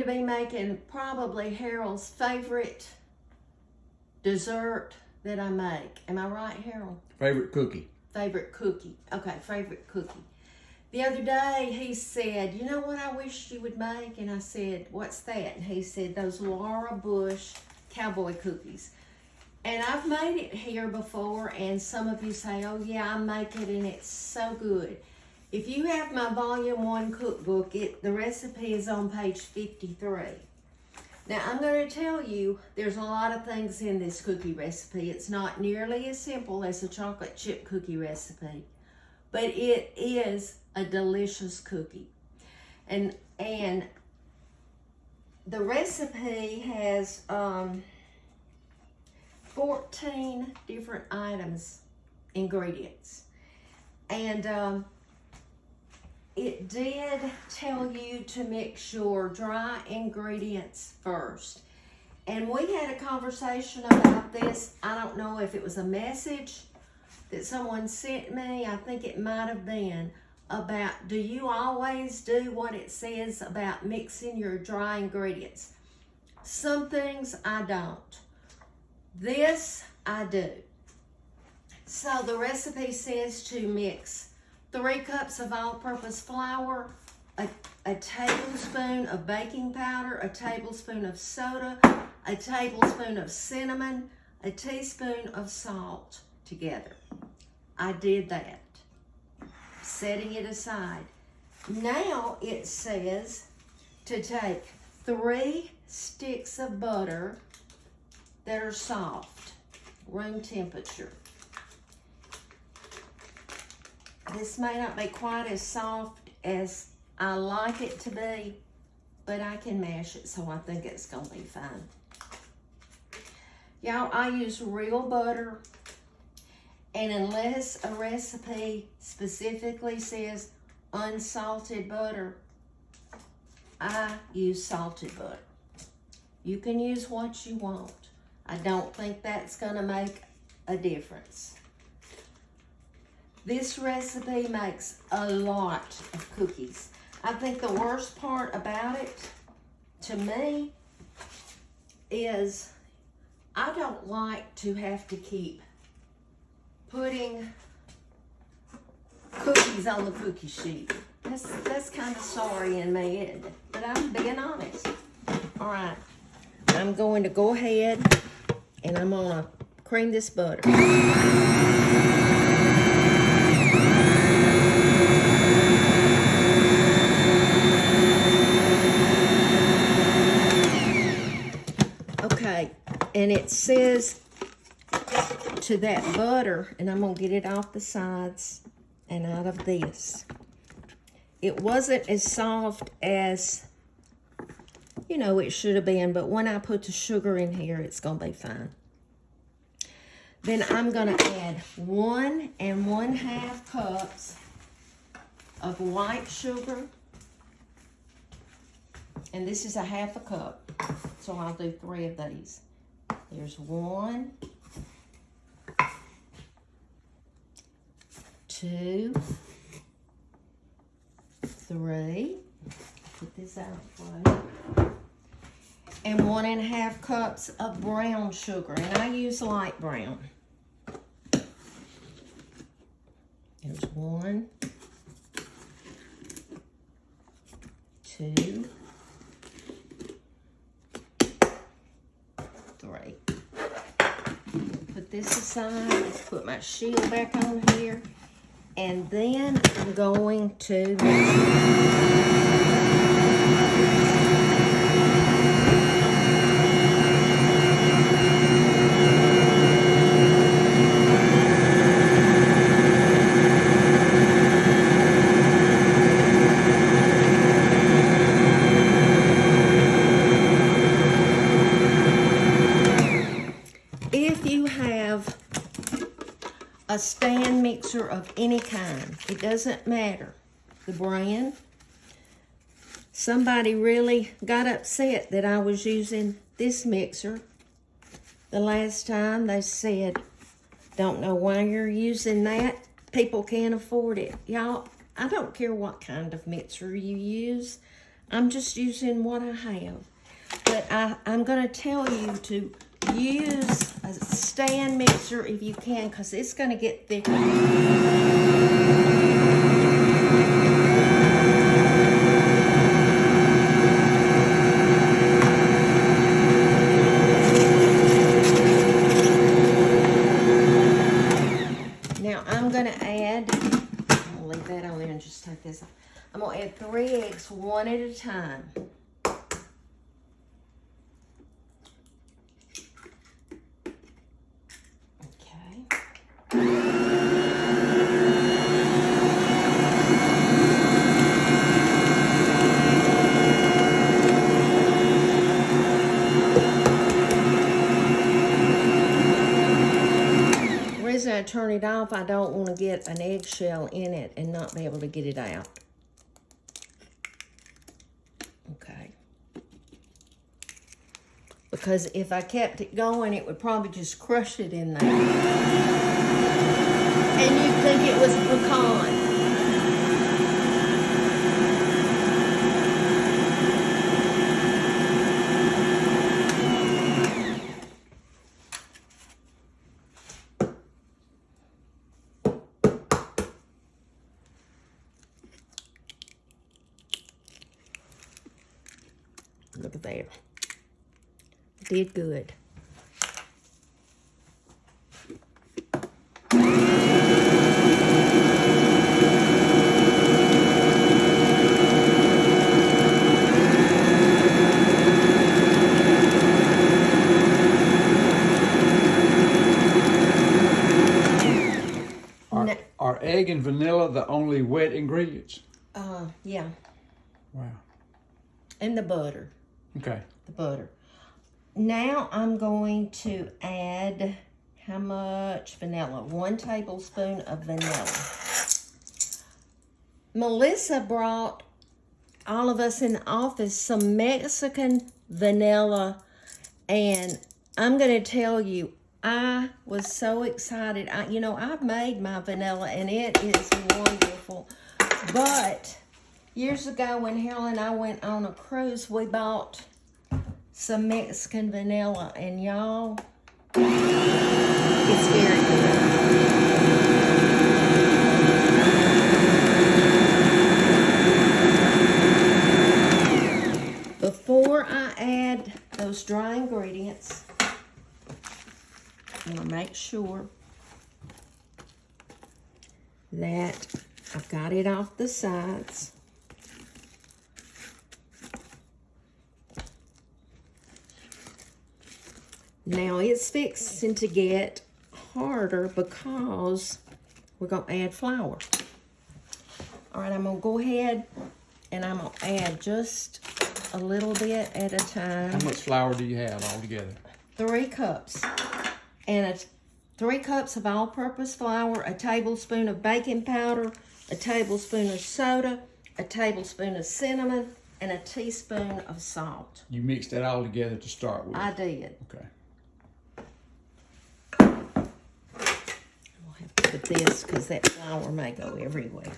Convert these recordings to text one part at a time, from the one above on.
to be making probably Harold's favorite dessert that I make. Am I right, Harold? Favorite cookie. Favorite cookie. Okay, favorite cookie. The other day he said, you know what I wish you would make? And I said, what's that? And he said, those Laura Bush cowboy cookies. And I've made it here before, and some of you say, oh yeah, I make it and it's so good. If you have my volume 1 cookbook, the recipe is on page 53. Now I'm going to tell you, there's a lot of things in this cookie recipe. It's not nearly as simple as a chocolate chip cookie recipe, but it is a delicious cookie. And the recipe has 14 different ingredients. And it did tell you to mix your dry ingredients first. And we had a conversation about this. I don't know if it was a message that someone sent me. I think it might have been about, do you always do what it says about mixing your dry ingredients? Some things I don't. This I do. So the recipe says to mix 3 cups of all-purpose flour, a tablespoon of baking powder, a tablespoon of soda, a tablespoon of cinnamon, a teaspoon of salt together. I did that. Setting it aside. Now it says to take 3 sticks of butter that are soft, room temperature. This may not be quite as soft as I like it to be, but I can mash it, so I think it's gonna be fine. Y'all, I use real butter, and unless a recipe specifically says unsalted butter, I use salted butter. You can use what you want. I don't think that's gonna make a difference. This recipe makes a lot of cookies. I think the worst part about it, to me, is I don't like to have to keep putting cookies on the cookie sheet. That's kind of sorry in me, isn't it? But I'm being honest. All right, I'm going to go ahead and I'm gonna cream this butter. Okay, and it says to that butter, and I'm gonna get it off the sides and out of this. It wasn't as soft as, you know, it should have been, but when I put the sugar in here, it's gonna be fine. Then I'm gonna add 1 1/2 cups of white sugar. And this is a 1/2 cup, so I'll do 3 of these. There's 1, 2, 3. Put this out for you. And 1 1/2 cups of brown sugar, and I use light brown. There's 1, 2, 3. Put this aside. Let's put my shield back on here. And then I'm going to a stand mixer of any kind. It doesn't matter the brand. Somebody really got upset that I was using this mixer the last time. They said, don't know why you're using that. People can't afford it. Y'all, I don't care what kind of mixer you use. I'm just using what I have. But I'm going to tell you to use a stand mixer if you can, because it's going to get thicker. Now I'm going to add, I'll leave that on there and just take this off. I'm going to add 3 eggs, one at a time. The reason I turn it off, I don't want to get an eggshell in it and not be able to get it out. Okay. Because if I kept it going, it would probably just crush it in there. And you'd think it was pecan. Look at there. Did good. Are egg and vanilla the only wet ingredients? Yeah. Wow. And the butter. Okay. The butter. Now I'm going to add how much vanilla? 1 tablespoon of vanilla. Melissa brought all of us in the office some Mexican vanilla, and I'm going to tell you, I was so excited. I've made my vanilla, and it is wonderful. But years ago when Harold and I went on a cruise, we bought some Mexican vanilla, and y'all, it's very good. Before I add those dry ingredients, I'm going to make sure that I've got it off the sides. Now it's fixing to get harder because we're going to add flour. All right, I'm going to go ahead and I'm going to add just a little bit at a time. How much flour do you have altogether? 3 cups. And 3 cups of all-purpose flour, a tablespoon of baking powder, a tablespoon of soda, a tablespoon of cinnamon, and a teaspoon of salt. You mixed that all together to start with? I did. Okay. We'll have to put this because that flour may go everywhere.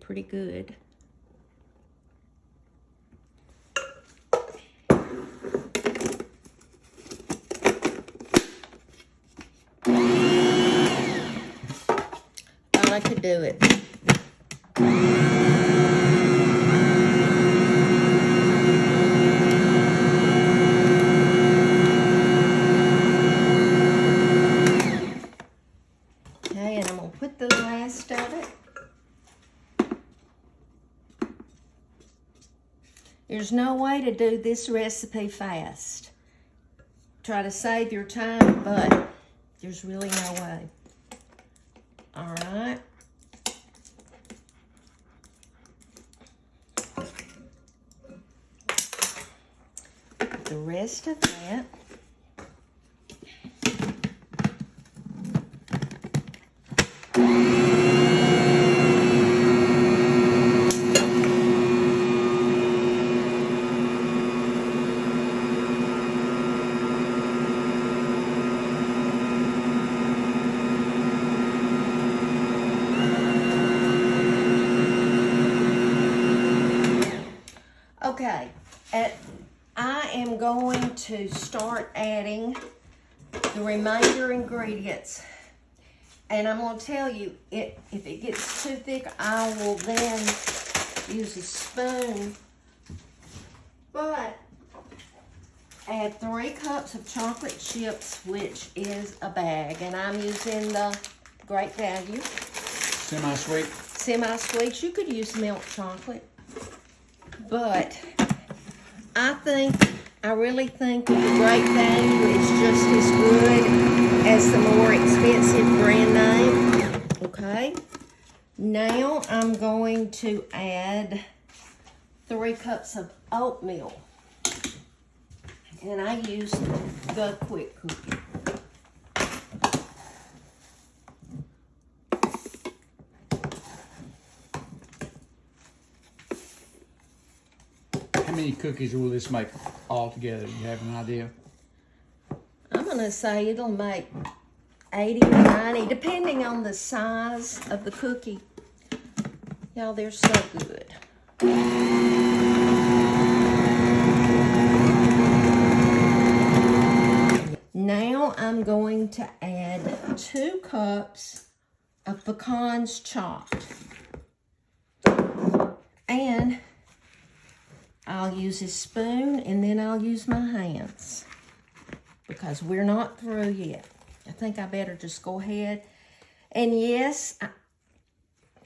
Pretty good. Thought I could do it. Okay, and I'm going to put the last of it. There's no way to do this recipe fast. Try to save your time, but there's really no way. All right. The rest of that. Okay, I am going to start adding the remainder ingredients. And I'm going to tell you, if it gets too thick, I will then use a spoon. But add 3 cups of chocolate chips, which is a bag. And I'm using the Great Value. Semi-sweet. Semi-sweet. You could use milk chocolate. But I really think the Great Value is just as good as the more expensive brand name. Okay. Now I'm going to add 3 cups of oatmeal. And I use the Quick Cookie. How many cookies will this make all together? Do you have an idea? I'm going to say it'll make 80 or 90, depending on the size of the cookie. Y'all, they're so good. Now I'm going to add 2 cups of pecans chopped. And I'll use a spoon and then I'll use my hands because we're not through yet. I think I better just go ahead. And yes,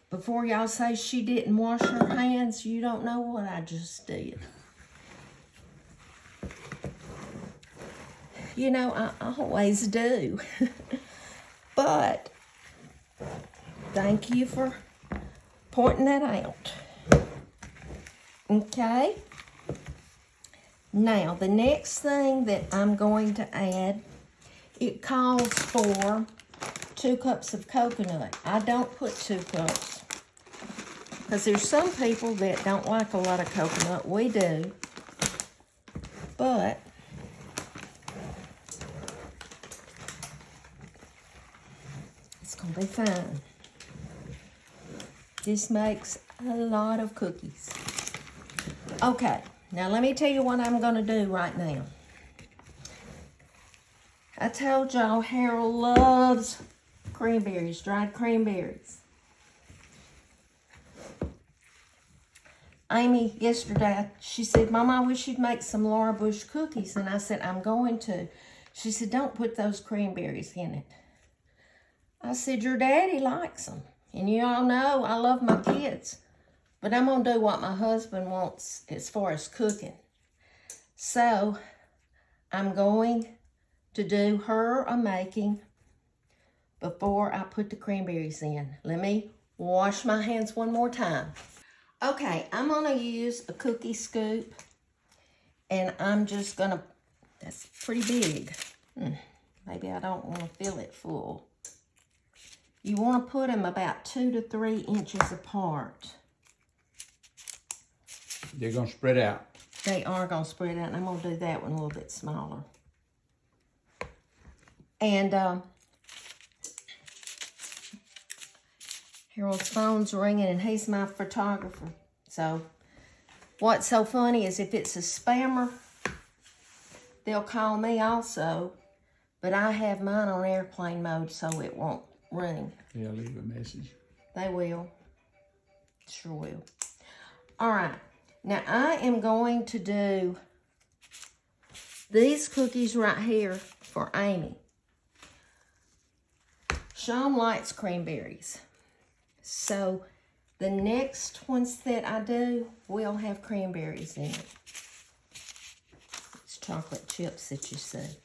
before y'all say she didn't wash her hands, you don't know what I just did. You know, I always do. But thank you for pointing that out. Okay. Now, the next thing that I'm going to add, it calls for 2 cups of coconut. I don't put 2 cups because there's some people that don't like a lot of coconut. We do. But it's going to be fine. This makes a lot of cookies. Okay, now let me tell you what I'm going to do right now. I told y'all Harold loves cranberries, dried cranberries. Amy, yesterday, she said, Mama, I wish you'd make some Laura Bush cookies. And I said, I'm going to. She said, don't put those cranberries in it. I said, your daddy likes them. And you all know I love my kids. But I'm going to do what my husband wants as far as cooking. So, I'm going to do her a making before I put the cranberries in. Let me wash my hands one more time. Okay, I'm going to use a cookie scoop. And I'm just going to, that's pretty big. Maybe I don't want to fill it full. You want to put them about 2 to 3 inches apart. They're going to spread out. They are going to spread out, and I'm going to do that one a little bit smaller. And Harold's phone's ringing, and he's my photographer. So what's so funny is if it's a spammer, they'll call me also, but I have mine on airplane mode so it won't ring. They'll leave a message. They will. Sure will. All right. Now, I am going to do these cookies right here for Amy. Sean likes cranberries. So, the next ones that I do will have cranberries in it. It's chocolate chips that you see.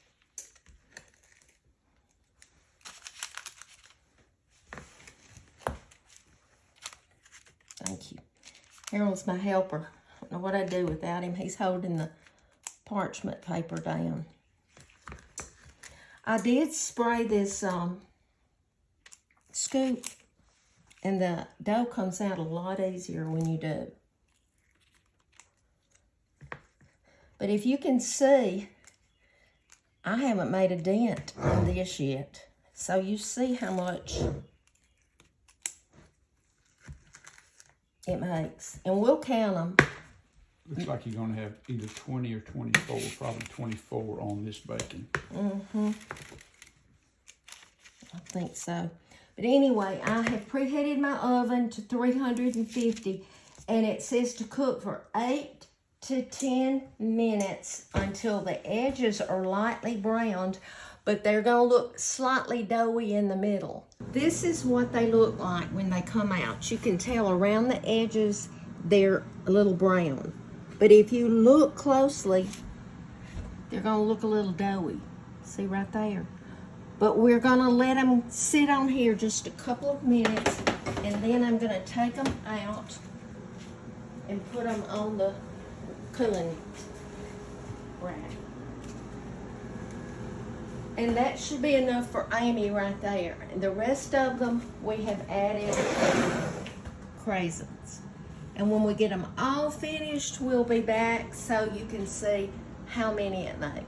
Thank you. Harold's my helper. I don't know what I'd do without him. He's holding the parchment paper down. I did spray this scoop, and the dough comes out a lot easier when you do. But if you can see, I haven't made a dent in this yet. So you see how much it makes. And we'll count them Looks like you're gonna have either 20 or 24, probably 24 on this bacon. Mm-hmm. I think so. But anyway, I have preheated my oven to 350, and it says to cook for 8 to 10 minutes until the edges are lightly browned, but they're gonna look slightly doughy in the middle. This is what they look like when they come out. You can tell around the edges they're a little brown. But if you look closely, they're gonna look a little doughy. See right there? But we're gonna let them sit on here just a couple of minutes, and then I'm gonna take them out and put them on the cooling rack. And that should be enough for Amy right there. And the rest of them, we have added craisins. And when we get them all finished, we'll be back so you can see how many it makes.